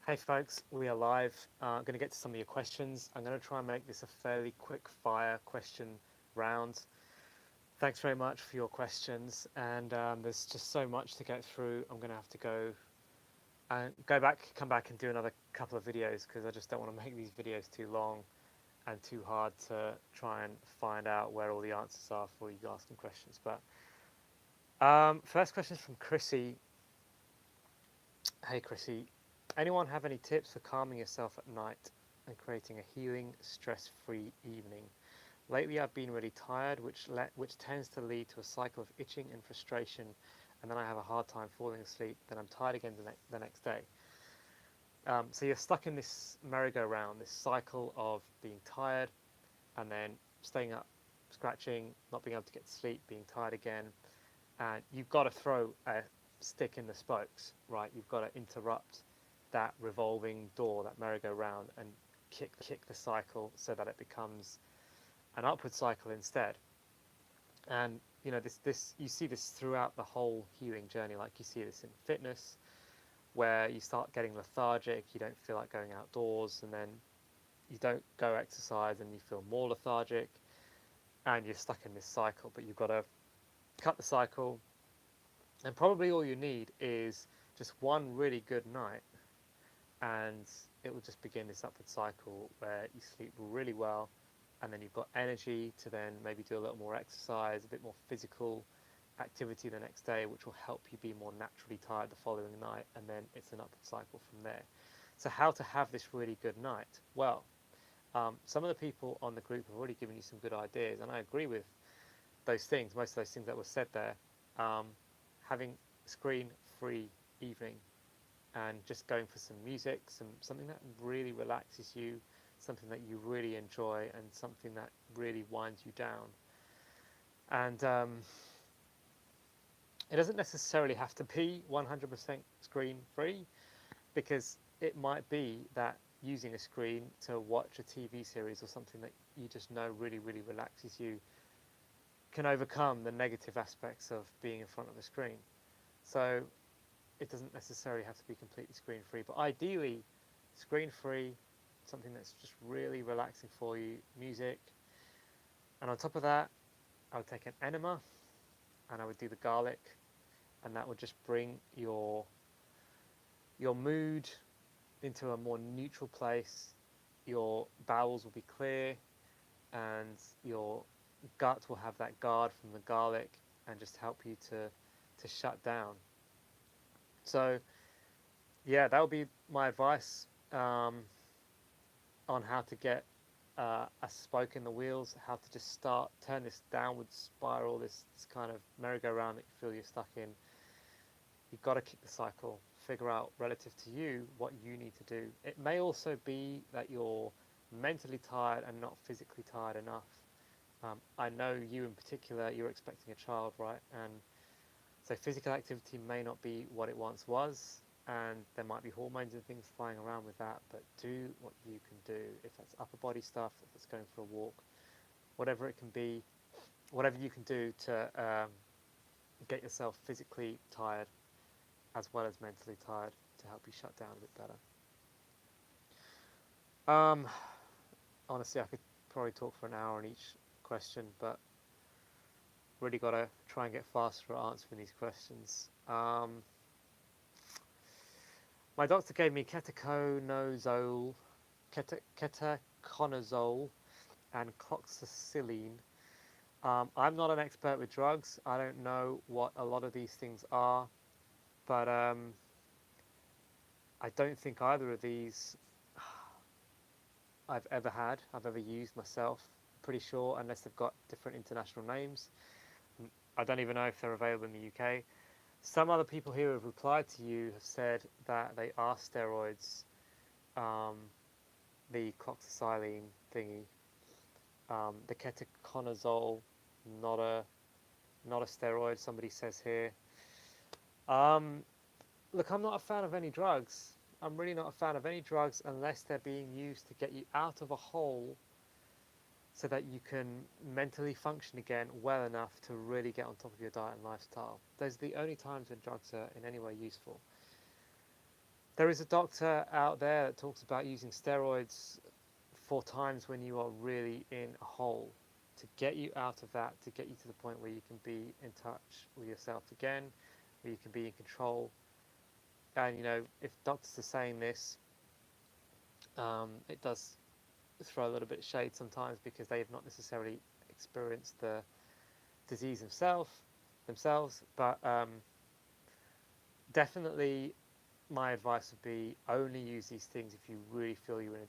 Hey folks, we are live. I'm going to get to some of your questions. I'm going to try and make this a fairly quick fire question round. Thanks very much for your questions, and there's just so much to get through. I'm going to have to come back and do another couple of videos because I just don't want to make these videos too long and too hard to try and find out where all the answers are for you asking questions. But first question is from Chrissy. Hey Chrissy, anyone have any tips for calming yourself at night and creating a healing, stress-free evening? Lately I've been really tired, which tends to lead to a cycle of itching and frustration, and then I have a hard time falling asleep. Then I'm tired again the next day. So you're stuck in this merry-go-round, this cycle of being tired and then staying up, scratching, not being able to get to sleep, being tired again, and you've got to throw a stick in the spokes, right? You've got to interrupt that revolving door, that merry-go-round, and kick the cycle so that it becomes an upward cycle instead. And you know this you see this throughout the whole healing journey. Like you see this in fitness, where you start getting lethargic, you don't feel like going outdoors, and then you don't go exercise and you feel more lethargic, and you're stuck in this cycle. But you've got to cut the cycle, and probably all you need is just one really good night, and it will just begin this upward cycle where you sleep really well, and then you've got energy to then maybe do a little more exercise, a bit more physical activity the next day, which will help you be more naturally tired the following night, and then it's an upward cycle from there. So how to have this really good night? Well, some of the people on the group have already given you some good ideas, and I agree with those things, most of those things that were said there. Having screen-free evening and just going for some music, something that really relaxes you, something that you really enjoy, and something that really winds you down. And it doesn't necessarily have to be 100% screen-free, because it might be that using a screen to watch a TV series or something that you just know really, really relaxes you can overcome the negative aspects of being in front of a screen. So it doesn't necessarily have to be completely screen-free, but ideally screen-free, something that's just really relaxing for you, music. And on top of that, I would take an enema and I would do the garlic, and that would just bring your mood into a more neutral place. Your bowels will be clear, and your gut will have that guard from the garlic and just help you to shut down. So yeah, that would be my advice on how to get a spoke in the wheels, how to just turn this downward spiral, this kind of merry-go-round that you feel you're stuck in. You've got to kick the cycle, figure out relative to you what you need to do. It may also be that you're mentally tired and not physically tired enough. I know you in particular, you're expecting a child, right? And so physical activity may not be what it once was, and there might be hormones and things flying around with that, but do what you can do. If that's upper body stuff, if it's going for a walk, whatever it can be, whatever you can do to get yourself physically tired as well as mentally tired to help you shut down a bit better. Honestly, I could probably talk for an hour on each question, but really got to try and get faster at answering these questions. My doctor gave me ketoconazole, and cloxacillin. I'm not an expert with drugs. I don't know what a lot of these things are, but I don't think either of these I've ever used myself. Pretty sure, unless they've got different international names. I don't even know if they're available in the UK. Some other people here who have replied to you have said that they are steroids, the cloxacillin thingy, the ketoconazole, not a steroid. Somebody says here. Look, I'm not a fan of any drugs. I'm really not a fan of any drugs unless they're being used to get you out of a hole so that you can mentally function again well enough to really get on top of your diet and lifestyle. Those are the only times when drugs are in any way useful. There is a doctor out there that talks about using steroids for times when you are really in a hole, to get you out of that, to get you to the point where you can be in touch with yourself again, where you can be in control. And you know, if doctors are saying this, it does throw a little bit of shade sometimes, because they have not necessarily experienced the disease themselves. But definitely, my advice would be only use these things if you really feel you're in a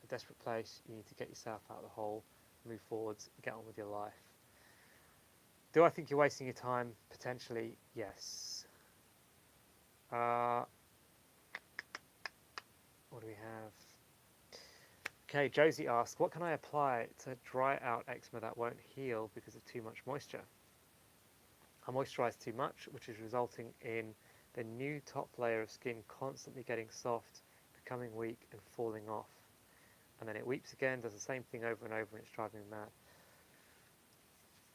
desperate place. You need to get yourself out of the hole, move forwards, get on with your life. Do I think you're wasting your time? Potentially, yes. What do we have? Okay, Josie asks, what can I apply to dry out eczema that won't heal because of too much moisture? I moisturize too much, which is resulting in the new top layer of skin constantly getting soft, becoming weak and falling off. And then it weeps again, does the same thing over and over, and it's driving me mad.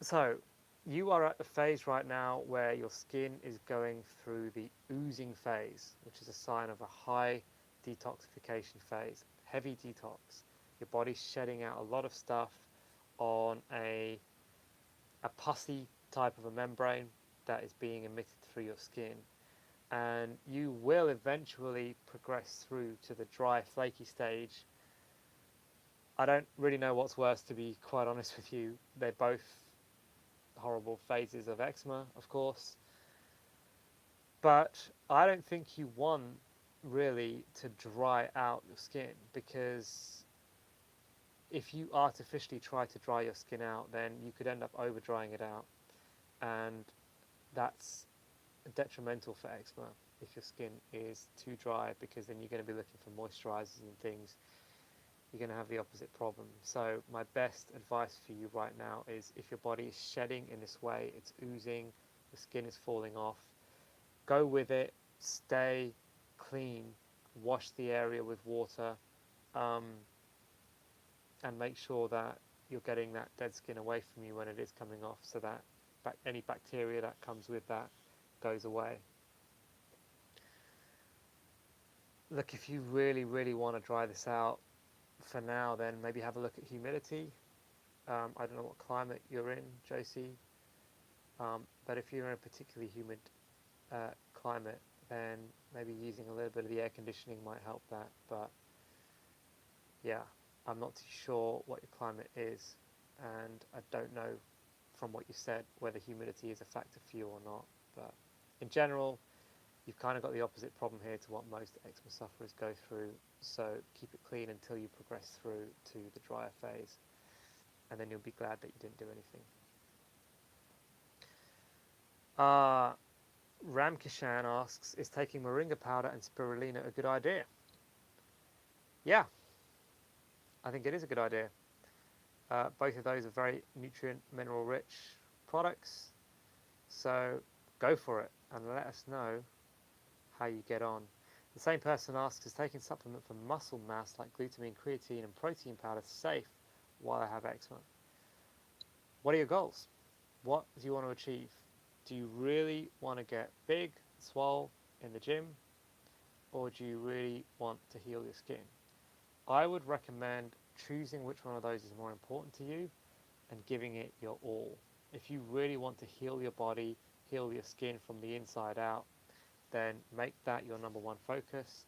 So, you are at the phase right now where your skin is going through the oozing phase, which is a sign of a high detoxification phase, heavy detox. Your body's shedding out a lot of stuff on a pussy type of a membrane that is being emitted through your skin. And you will eventually progress through to the dry, flaky stage. I don't really know what's worse, to be quite honest with you. They're both horrible phases of eczema, of course. But I don't think you want really to dry out your skin, because if you artificially try to dry your skin out, then you could end up over drying it out, and that's detrimental for eczema if your skin is too dry, because then you're going to be looking for moisturizers and things. You're going to have the opposite problem. So my best advice for you right now is, if your body is shedding in this way, it's oozing, the skin is falling off, go with it, stay clean, wash the area with water, and make sure that you're getting that dead skin away from you when it is coming off, so that any bacteria that comes with that goes away. Look, if you really, really want to dry this out, for now, then maybe have a look at humidity. I don't know what climate you're in, Josie, but if you're in a particularly humid climate, then maybe using a little bit of the air conditioning might help that. But yeah, I'm not too sure what your climate is, and I don't know from what you said whether humidity is a factor for you or not. But in general, you've kind of got the opposite problem here to what most eczema sufferers go through. So keep it clean until you progress through to the drier phase, and then you'll be glad that you didn't do anything. Ramkishan asks, is taking moringa powder and spirulina a good idea? Yeah, I think it is a good idea. Both of those are very nutrient, mineral rich products. So go for it and let us know how you get on. The same person asks, is taking supplement for muscle mass like glutamine, creatine and protein powder safe while I have eczema? What are your goals? What do you want to achieve? Do you really want to get big, swole in the gym, or do you really want to heal your skin? I would recommend choosing which one of those is more important to you and giving it your all. If you really want to heal your body, heal your skin from the inside out, then make that your number one focus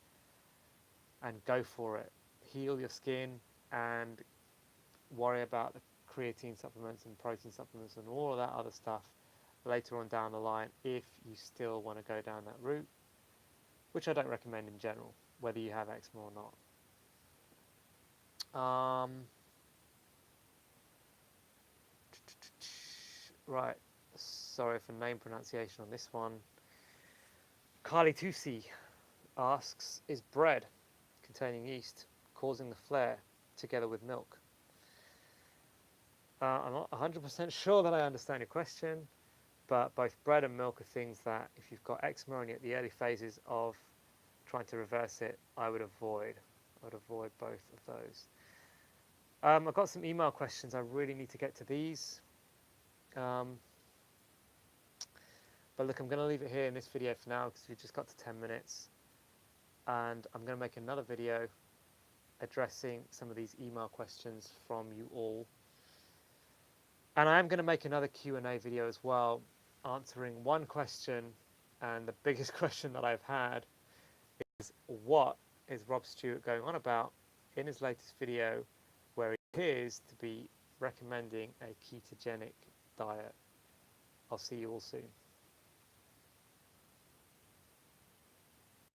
and go for it. Heal your skin and worry about the creatine supplements and protein supplements and all of that other stuff later on down the line, if you still want to go down that route, which I don't recommend in general, whether you have eczema or not. Right, sorry for name pronunciation on this one. Carly Tusi asks, is bread containing yeast causing the flare together with milk? I'm not 100% sure that I understand your question, but both bread and milk are things that, if you've got eczema and you're at the early phases of trying to reverse it, I would avoid. I would avoid both of those. I've got some email questions. I really need to get to these. But look, I'm going to leave it here in this video for now, because we've just got to 10 minutes. and I'm going to make another video addressing some of these email questions from you all. And I am going to make another Q&A video as well, answering one question, and the biggest question that I've had is, what is Rob Stewart going on about in his latest video where he appears to be recommending a ketogenic diet? I'll see you all soon.